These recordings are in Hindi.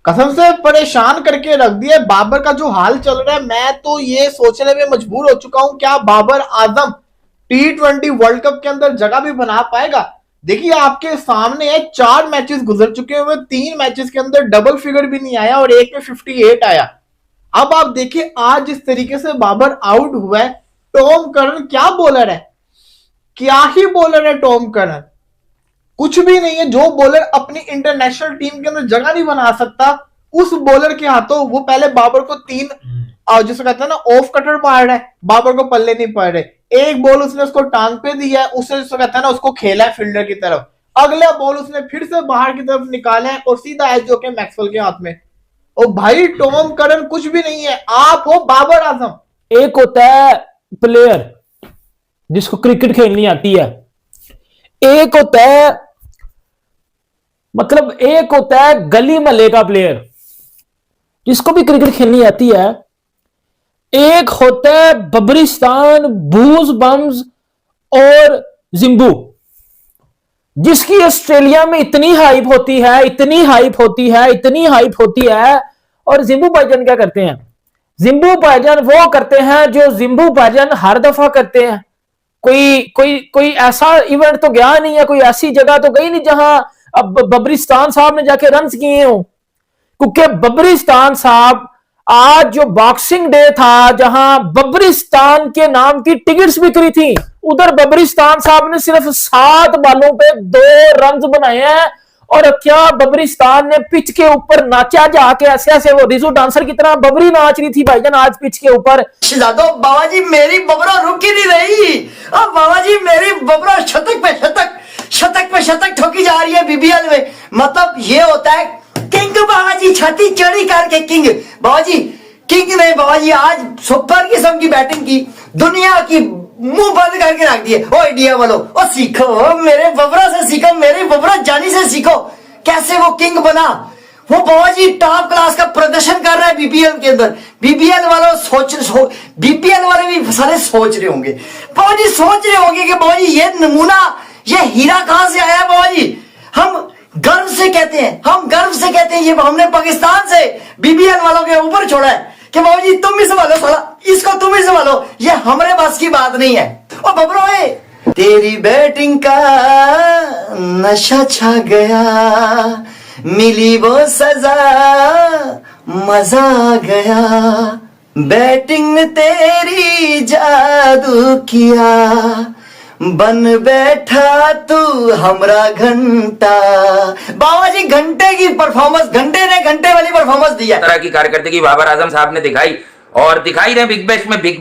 कसम से परेशान करके रख दिया बाबर का जो हाल चल रहा है। मैं तो ये सोचने में मजबूर हो चुका हूं क्या Babar Azam T20 world cup के अंदर जगह भी बना पाएगा। देखिए आपके सामने है 4 मैचेस गुजर चुके हुए, 3 मैचेस के अंदर डबल फिगर भी नहीं आया और एक में 58 आया। अब आप देखिए आज जिस तरीके से बाबर आउट हुआ है, टॉम करन क्या बॉलर है, क्या ही बॉलर है टॉम करन, कुछ भी नहीं है। जो बॉलर अपनी इंटरनेशनल टीम के अंदर जगह नहीं बना सकता, उस बॉलर के हाथों वो पहले बाबर को 3 जिसे कहते हैं ना ऑफ कटर मार रहा है, बाबर को पल्ले नहीं पड़ रहे। एक बॉल उसने उसको टांग पे दिया है, उसने जिसे कहता है ना उसको खेला है फील्डर की तरफ, अगला बॉल उसने फिर से बाहर की तरफ निकाला है और सीधा एज जो के मैक्सवेल के हाथ में। और भाई टॉम करन कुछ भी नहीं है, आप हो बाबर आजम। एक होता है प्लेयर जिसको क्रिकेट खेलनी आती है, एक होता है एक होता है गली महल्ले का प्लेयर जिसको भी क्रिकेट खेलनी आती है, एक होता है बब्रिस्तान, बूज बम्स और जिम्बू जिसकी ऑस्ट्रेलिया में इतनी हाइप होती है, इतनी हाइप होती है, इतनी हाइप होती है। और जिम्बू भाईजान क्या करते हैं? जिम्बू भाईजान वो करते हैं जो जिम्बू भाईजान हर दफा करते हैं। कोई ऐसा इवेंट तो गया नहीं है, कोई ऐसी जगह तो गई नहीं जहां अब बब्रिस्तान साहब ने जाके रन किए हो, क्योंकि बब्रिस्तान साहब आज जो बॉक्सिंग डे था जहां बब्रिस्तान के नाम की टिकट्स बिक्री थी, उधर बब्रिस्तान साहब ने सिर्फ 7 बालों पे 2 रन बनाए हैं। और क्या बब्रिस्तान ने पिच के ऊपर नाचा जाके ऐसे ऐसे, वो रिजू डांसर की तरह बबरी नाच रही थी भाईजान आज पिच के ऊपर। बाबा जी मेरी बबरा रुक ही नहीं रही, अब बाबा जी मेरी बबरा शतक पे शतक ठोकी जा रही है बीबीएल में। मतलब ये होता है किंग बाबा जी, छाती चढ़ी करके किंग बाबा जी, किंग नहीं बाबा जी, आज सुपर किस्म की बैटिंग की, दुनिया की मुंह बंद करके रख दिए। ओ इंडिया वालों, ओ सीखो मेरे बबरा से, सीखो मेरे बबरा जानी से, सीखो कैसे वो किंग बना। वो बाबा जी टॉप क्लास का प्रदर्शन कर रहा है बीपीएल के अंदर। बीपीएल वालों बीपीएल वाले भी सारे सोच रहे होंगे, बाबा जी सोच रहे होंगे कि बाबा जी ये नमूना, ये हीरा कहां से आया बाबा जी। हम गर्व से कहते हैं ये हमने पाकिस्तान से बीबीएल वालों के ऊपर छोड़ा है कि बाबू जी तुम ही संभालो, साला इसको तुम ही संभालो, ये हमारे बस की बात नहीं है। और बबरो तेरी बैटिंग का नशा छा गया, मिली वो सजा, मजा आ गया, बैटिंग ने तेरी जादू किया, बन बैठा तू हमरा घंटा। बाबा जी घंटे की परफॉर्मेंस, घंटे वाली परफॉर्मेंस दिया। तरह की कारकर्दगी बाबर आजम साहब ने दिखाई और दिखाई रहे बिग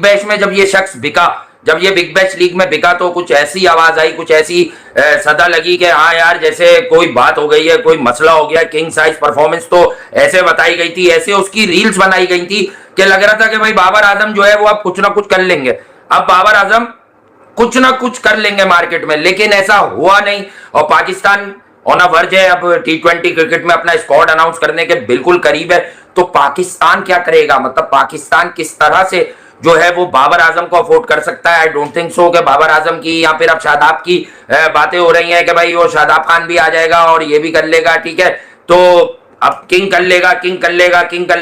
बैश में। जब ये शख्स बिका, जब ये बिग बैश लीग में बिका तो कुछ ऐसी आवाज आई, कुछ ऐसी सदा लगी कि हाँ यार जैसे कोई बात हो गई है, कोई मसला हो गया। किंग साइज परफॉर्मेंस तो ऐसे बताई गई थी, ऐसे उसकी रील्स बनाई गई थी कि लग रहा था कि भाई बाबर आजम जो है वो अब कुछ ना कुछ कर लेंगे, अब बाबर आजम कुछ ना कुछ कर लेंगे मार्केट में, लेकिन ऐसा हुआ नहीं। और पाकिस्तान ऑन अ वर्ज है अब T20 क्रिकेट में अपना स्क्वाड अनाउंस करने के बिल्कुल करीब है। तो पाकिस्तान क्या करेगा, मतलब पाकिस्तान किस तरह से जो है वो बाबर आजम को अफोर्ड कर सकता है। आई डोंट थिंक सो कि बाबर आजम की या फिर अब शादाब की बातें हो रही हैं कि भाई वो शादाब खान भी आ जाएगा और ये भी कर लेगा, ठीक है, तो अब किंग कर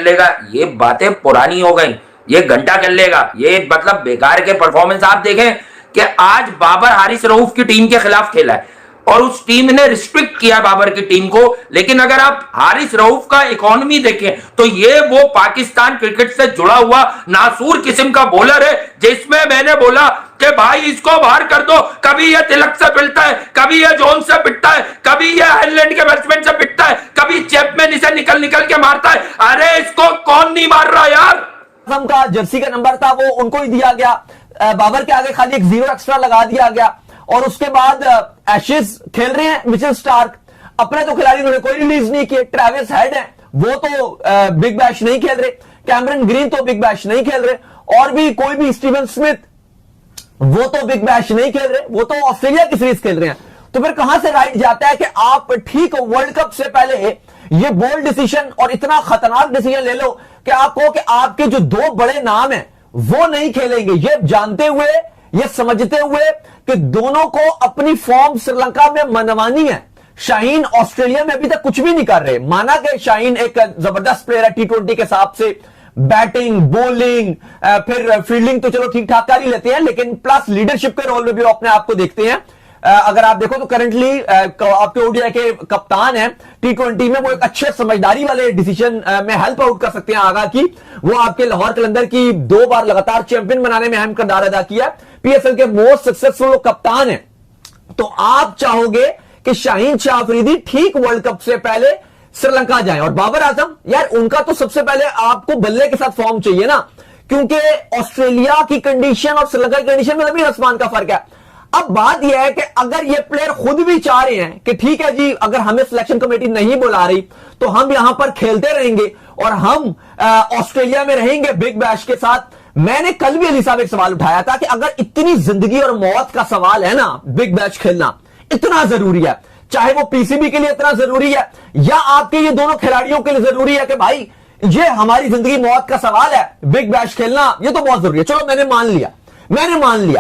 लेगा, ये बातें पुरानी हो गई। ये घंटा कर लेगा, ये मतलब बेकार के परफॉर्मेंस। आप देखें कि आज बाबर हारिस रऊफ की टीम के खिलाफ खेला है और उस टीम ने रिस्ट्रिक्ट किया बाबर की टीम को, लेकिन अगर आप हारिस रऊफ का इकोनॉमी देखें तो ये वो पाकिस्तान क्रिकेट से जुड़ा हुआ नासूर किस्म का बॉलर है, जिसमें मैंने बोला कि भाई इसको बाहर कर दो। कभी ये तिलक से पिटता है, कभी ये जोन से पिटता है, कभी ये आयरलैंड के बैट्समैन से पिटता है, कभी चैपमैन इसे निकल के मारता है। अरे इसको कौन नहीं मार रहा यार। का जर्सी का नंबर था वो उनको ही दिया गया, बाबर के आगे खाली एक 0 एक्स्ट्रा लगा दिया गया। और उसके बाद एशेज खेल रहे हैं मिचेल स्टार्क, अपने तो खिलाड़ी उन्होंने कोई रिलीज नहीं किए। ट्रेविस हेड है वो तो बिग बैश नहीं खेल रहे, कैमरन ग्रीन तो बिग बैश नहीं खेल रहे, और भी कोई भी स्टीवन स्मिथ वो तो बिग बैश नहीं खेल रहे, वो तो ऑस्ट्रेलिया की सीरीज खेल रहे हैं। तो फिर कहां से राइट जाता है कि आप ठीक वर्ल्ड कप से पहले ये बोल्ड डिसीजन और इतना खतरनाक डिसीजन ले लो कि आप कहो कि आपके जो 2 बड़े नाम हैं वो नहीं खेलेंगे, ये जानते हुए, ये समझते हुए कि दोनों को अपनी फॉर्म श्रीलंका में मनवानी है। शाहीन ऑस्ट्रेलिया में अभी तक कुछ भी नहीं कर रहे। माना कि शाहीन एक जबरदस्त प्लेयर है T20 के हिसाब से, बैटिंग, बॉलिंग, फिर फील्डिंग तो चलो ठीक ठाक कर ही लेते हैं, लेकिन प्लस लीडरशिप के रोल में भी वो अपने आप को देखते हैं। अगर आप देखो तो करंटली आपके ओडीआई के कप्तान है T20 में, वो एक अच्छे समझदारी वाले डिसीजन में हेल्प आउट कर सकते हैं आगा की। वो आपके लाहौर कलंदर की 2 बार लगातार चैंपियन बनाने में अहम किरदार अदा किया। PSL के मोस्ट सक्सेसफुल कप्तान है। तो आप चाहोगे कि शाहीन शाह अफरीदी ठीक वर्ल्ड कप से पहले श्रीलंका जाए, और बाबर आजम यार उनका तो सबसे पहले आपको बल्ले के साथ फॉर्म चाहिए ना, क्योंकि ऑस्ट्रेलिया की कंडीशन और श्रीलंका की कंडीशन में जमीन आसमान का फर्क है। अब बात यह है कि अगर ये प्लेयर खुद भी चाह रहे हैं कि ठीक है जी, अगर हमें सिलेक्शन कमेटी नहीं बुला रही तो हम यहां पर खेलते रहेंगे और हम ऑस्ट्रेलिया में रहेंगे बिग बैश के साथ। मैंने कल भी अली साहब एक सवाल उठाया था कि अगर इतनी जिंदगी और मौत का सवाल है ना, बिग बैश खेलना इतना जरूरी है, चाहे वो पीसीबी के लिए इतना जरूरी है या आपके ये दोनों खिलाड़ियों के लिए जरूरी है कि भाई ये हमारी जिंदगी मौत का सवाल है, बिग बैश खेलना ये तो बहुत जरूरी है। चलो मैंने मान लिया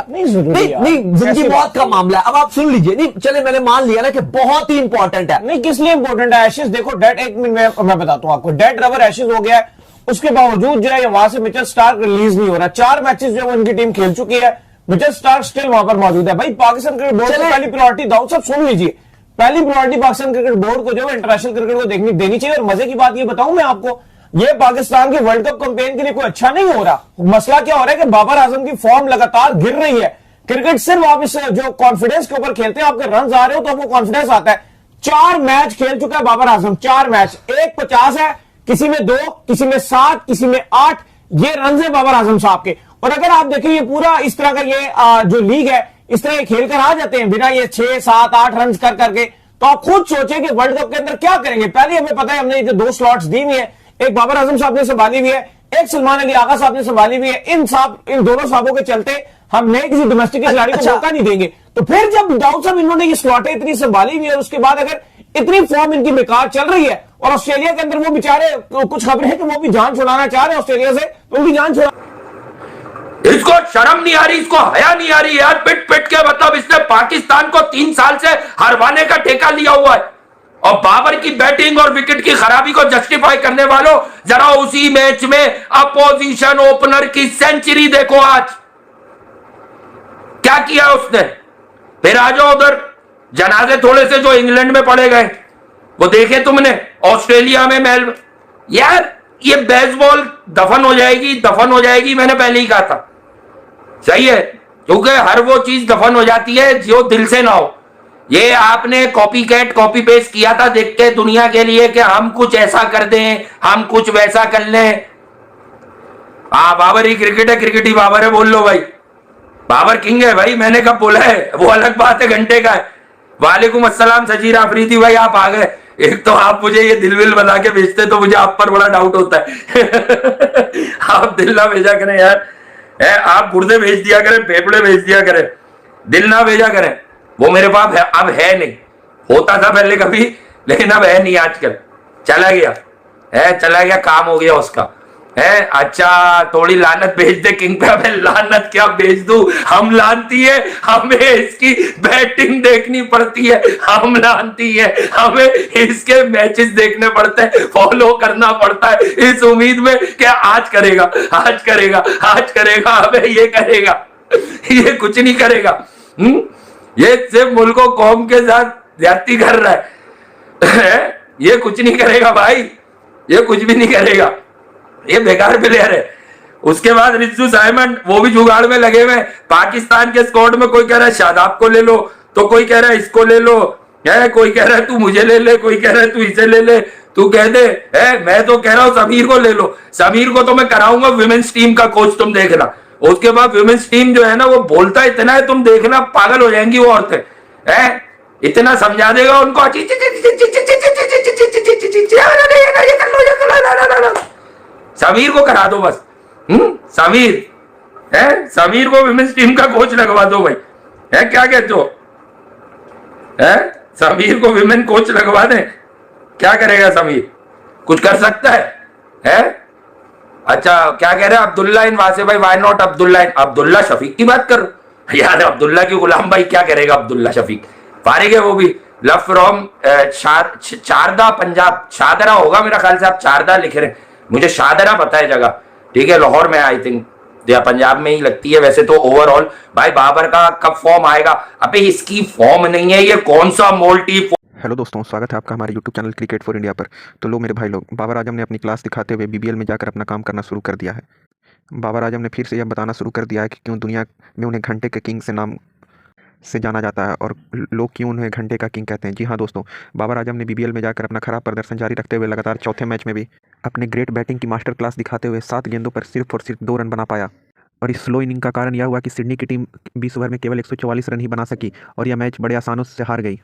नहीं जिंदगी मौत का मामला है। अब आप सुन लीजिए, नहीं चले मैंने मान लिया ना कि बहुत ही इंपॉर्टेंट है। नहीं, किस लिए इंपॉर्टेंट है एशेज? देखो डेड, एक मिनट मैं बताता हूं आपको, डेड रबर एशेज हो गया है, उसके बावजूद जो है वहां से मिचेल स्टार्क रिलीज नहीं हो रहा। 4 मैचेस जो उनकी टीम खेल चुकी है, मिचेल स्टार्क स्टिल वहां पर मौजूद है। भाई पाकिस्तान क्रिकेट बोर्ड की पहली प्रायोरिटी, दाऊद साहब सुन लीजिए, पहली प्रायोरिटी पाकिस्तान क्रिकेट बोर्ड को जो है इंटरनेशनल क्रिकेट को देखनी देनी चाहिए। और मजे की बात ये बताऊं मैं आपको, ये पाकिस्तान के वर्ल्ड कप कैंपेन के लिए कोई अच्छा नहीं हो रहा। मसला क्या हो रहा है कि बाबर आजम की फॉर्म लगातार गिर रही है। क्रिकेट सिर्फ आप इस जो कॉन्फिडेंस के ऊपर खेलते हैं, आपके रन आ रहे हो तो आपको कॉन्फिडेंस आता है। 4 मैच खेल चुका है बाबर आजम, 4 मैच, एक 50 है, किसी में 2, किसी में 7, किसी में 8, ये रन है बाबर आजम साहब के। और अगर आप देखें ये पूरा इस तरह का ये जो लीग है, इस तरह खेल कर आ जाते हैं बिना ये 6, 7, 8 रन कर करके, तो आप खुद सोचें कि वर्ल्ड कप के अंदर क्या करेंगे। पहले हमें पता है हमने जो 2 स्लॉट्स दी हुई है, एक बाबर आजम साहब ने संभाली हुई है, एक सलमान अली आगा साहब ने संभाली हुई है। इन दोनों साहबों के चलते हम नए किसी डोमेस्टिक खिलाड़ी को मौका नहीं देंगे। तो फिर जब दाऊद साहब इन्होंने ये स्लॉटें इतनी संभाली हुई है, उसके बाद अगर इतनी फॉर्म इनकी बेकार चल रही है और ऑस्ट्रेलिया के अंदर वो बेचारे, कुछ खबरें हैं कि वो भी जान छुड़ाना चाह रहे हैं ऑस्ट्रेलिया से, तो उनकी जान छुड़ा, इसको शर्म नहीं आ रही, इसको हया नहीं आ रही यार। पिट पिट के मतलब इसने पाकिस्तान को 3 साल से हरवाने का ठेका लिया हुआ है। और बाबर की बैटिंग और विकेट की खराबी को जस्टिफाई करने वालों, जरा उसी मैच में अपोजिशन ओपनर की सेंचुरी देखो आज क्या किया उसने। फिर आ जाओ उधर, जनाजे थोड़े से जो इंग्लैंड में पड़े गए वो देखे तुमने, ऑस्ट्रेलिया में मेल। यार ये बेसबॉल दफन हो जाएगी, मैंने पहले ही कहा था। सही है, क्योंकि हर वो चीज दफन हो जाती है जो दिल से ना हो। ये आपने कॉपी कैट कॉपी पेस्ट किया था देख के दुनिया के लिए कि हम कुछ ऐसा कर दें, हम कुछ वैसा कर लें। बाबर ही क्रिकेट है, क्रिकेट ही बाबर है, बोल लो भाई, बाबर किंग है भाई। मैंने कब बोला है, वो अलग बात है, घंटे का है। वालेकुम अस्सलाम सजीर अफरीदी भाई, आप आ गए। एक तो आप मुझे ये दिल विल बना के भेजते तो मुझे आप पर बड़ा डाउट होता है। आप दिल ना भेजा करें यार, आप गुर्दे भेज दिया करें, फेफड़े भेज दिया करें, दिल ना भेजा करें। वो मेरे पास है, अब है नहीं, होता था पहले कभी, लेकिन अब है नहीं आजकल, चला गया, काम हो गया उसका है। अच्छा थोड़ी लानत भेज दे किंग पे, हमें लानत क्या भेज दूं, हम लानती है, हमें इसकी बैटिंग देखनी पड़ती है, हम लानती है, हमें इसके मैचेस देखने पड़ते हैं, फॉलो करना पड़ता है इस उम्मीद में कि आज करेगा, हमें ये करेगा, ये कुछ नहीं करेगा। ये सिर्फ मुल्को कौम के साथ ज्यादती कर रहा है। ये कुछ नहीं करेगा भाई, ये कुछ भी नहीं करेगा, ये बेकार प्लेयर है। उसके बाद रिजू साइमन, वो भी जुगाड़ में लगे हुए। पाकिस्तान के स्क्वाड में कोई कह रहा है शादाब को ले लो, तो कोई कह रहा है इसको ले लो, है कोई कह रहा है तू मुझे ले ले, कोई कह रहा है तू इसे ले ले, तू कह दे। मैं तो कह रहा हूं समीर को ले लो, समीर को तो मैं कराऊंगा विमेंस टीम का कोच, तुम देखना। उसके बाद विमेंस टीम जो है ना, वो बोलता इतना है, तुम देखना पागल हो जाएंगी वो औरतें। इतना समझा देगा उनको, समीर को करा दो बस। समीर को विमेंस टीम का कोच लगवा दो भाई, क्या कहते हो? समीर को विमेन कोच लगवा दे, क्या करेगा समीर? कुछ कर सकता है? अच्छा क्या कह रहे हैं अब्दुल्ला इन वासे भाई, व्हाई नॉट अब्दुल्ला शफीक की बात करो यार। अब्दुल्ला की गुलाम भाई क्या करेगा? अब्दुल्ला शफीक फारिग है, वो भी लव फ्रॉम चारदा पंजाब, शादरा होगा मेरा ख्याल से, आप चारदा लिख रहे हैं, मुझे शादरा पता है जगह, ठीक है, लाहौर में आई थिंक, या पंजाब में ही लगती है वैसे तो। ओवरऑल भाई बाबर का कब फॉर्म आएगा? अबे इसकी फॉर्म नहीं है, ये कौन सा मोल्टी। हेलो दोस्तों, स्वागत है आपका हमारे YouTube channel cricket for India पर। तो लो मेरे भाई लोग, बाबर आजम ने अपनी क्लास दिखाते हुए बीबीएल में जाकर अपना काम करना शुरू कर दिया है। बाबर आजम ने फिर से यह बताना शुरू कर दिया है कि क्यों दुनिया में उन्हें घंटे के किंग से नाम से जाना जाता है और लोग क्यों उन्हें घंटे का किंग कहते हैं। जी हाँ दोस्तों, बाबर आजम ने बीबीएल में जाकर अपना खराब प्रदर्शन जारी रखते हुए लगातार चौथे मैच में भी अपने ग्रेट बैटिंग की मास्टर क्लास दिखाते हुए 7 गेंदों पर सिर्फ और सिर्फ 2 रन बना पाया। और इस स्लो इनिंग का कारण यह हुआ कि सिडनी की टीम 20 ओवर में केवल 144 रन ही बना सकी और यह मैच बड़े आसानों से हार गई।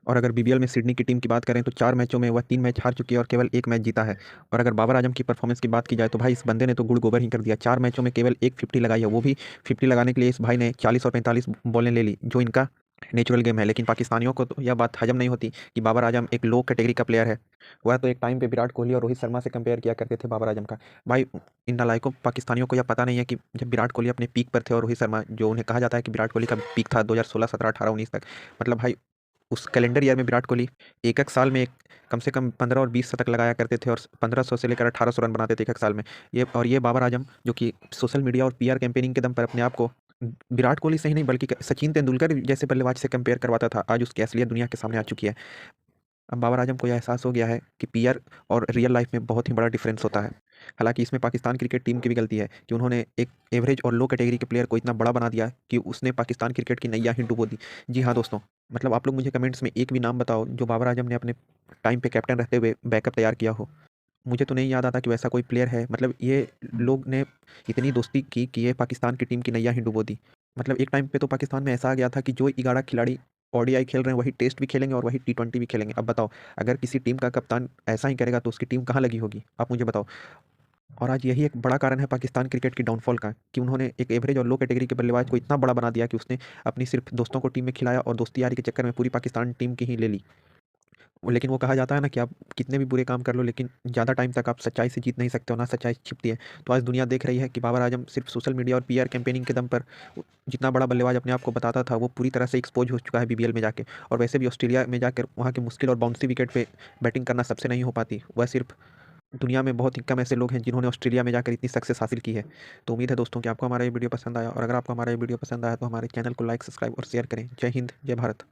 और अगर बीबीएल में सिडनी की टीम की बात करें तो 4 मैचों में वह 3 मैच हार चुकी है और केवल 1 मैच जीता है। और अगर बाबर आजम की परफॉर्मेंस की बात की जाए तो भाई इस बंदे ने तो गुड़ गोबर ही कर दिया। 4 मैचों में केवल 1 50 लगाई है, वो भी 50 लगाने के लिए इस भाई ने 40 और 45 बॉलें ले ली, जो इनका नेचुरल गेम है। लेकिन पाकिस्तानियों को तो यह बात हजम नहीं होती कि बाबर आजम एक लो कैटेगरी का प्लेयर है। वह तो एक टाइम पे विराट कोहली और रोहित शर्मा से कंपेयर किया करते थे बाबर आजम का। भाई इन नालायकों पाकिस्तानियों को यह पता नहीं है कि जब विराट कोहली अपने पीक पर थे और रोहित शर्मा, जो उन्हें कहा जाता है कि विराट कोहली का पीक था 2016, 17, 18, 19 तक, मतलब भाई उस कैलेंडर ईयर में विराट कोहली एक साल में कम से कम 15 और 20 शतक लगाया करते थे और 1500 से लेकर 1800 रन बनाते थे एक साल में। ये बाबर आजम जो कि सोशल मीडिया और पीआर कैंपेनिंग के दम पर अपने आप को विराट कोहली से ही नहीं बल्कि सचिन तेंदुलकर जैसे बल्लेबाज से कंपेयर करवाता था, आज उसकी असलियत दुनिया के सामने आ चुकी है। अब बाबर आजम को यह एहसास हो गया है कि पीआर और रियल लाइफ में बहुत ही बड़ा डिफरेंस होता है। हालांकि इसमें पाकिस्तान क्रिकेट टीम की भी गलती है कि उन्होंने एक एवरेज और लो कैटेगरी के प्लेयर को इतना बड़ा बना दिया कि उसने पाकिस्तान क्रिकेट की नैया ही डुबो दी। जी हाँ दोस्तों, मतलब आप लोग मुझे कमेंट्स में एक भी नाम बताओ जो बाबर आजम ने अपने टाइम पे कैप्टन रहते हुए बैकअप तैयार किया हो। मुझे तो नहीं याद आता कि वैसा कोई प्लेयर है। मतलब ये लोग ने इतनी दोस्ती की कि ये पाकिस्तान की टीम की नैया ही डुबो दी। मतलब एक टाइम पे तो पाकिस्तान में ऐसा आ गया था कि जो 11 खिलाड़ी ओडीआई खेल रहे हैं वही टेस्ट भी खेलेंगे और वही T20 भी खेलेंगे। अब बताओ, अगर किसी टीम का कप्तान ऐसा ही करेगा तो उसकी टीम कहाँ लगी होगी, आप मुझे बताओ। और आज यही एक बड़ा कारण है पाकिस्तान क्रिकेट की डाउनफॉल का कि उन्होंने एक एवरेज और लो कैटेगरी के बल्लेबाज को इतना बड़ा बना दिया कि उसने अपनी सिर्फ दोस्तों को टीम में खिलाया और दोस्ती यारी के चक्कर में पूरी पाकिस्तान टीम की ही ले ली। लेकिन वो कहा जाता है ना कि आप कितने भी बुरे काम कर लो लेकिन ज़्यादा टाइम तक आप सच्चाई से जीत नहीं सकते हो, ना सच्चाई छिपती है। तो आज दुनिया देख रही है कि बाबर आजम सिर्फ सोशल मीडिया और पीआर कैंपेनिंग के दम पर जितना बड़ा बल्लेबाज अपने आप को बताता था वो पूरी तरह से एक्सपोज हो चुका है बीबीएल में जाके। और वैसे भी ऑस्ट्रेलिया में जाकर वहाँ की मुश्किल और बाउंसी विकेट पे बैटिंग करना सबसे नहीं हो पाती। वह सिर्फ दुनिया में बहुत ही कम ऐसे लोग हैं जिन्होंने ऑस्ट्रेलिया में जाकर इतनी सक्सेस हासिल की है। तो उम्मीद है दोस्तों कि आपको हमारा ये वीडियो पसंद आया, और अगर आपको हमारा ये वीडियो पसंद आया तो हमारे चैनल को लाइक, सब्सक्राइब और शेयर करें। जय हिंद, जय भारत।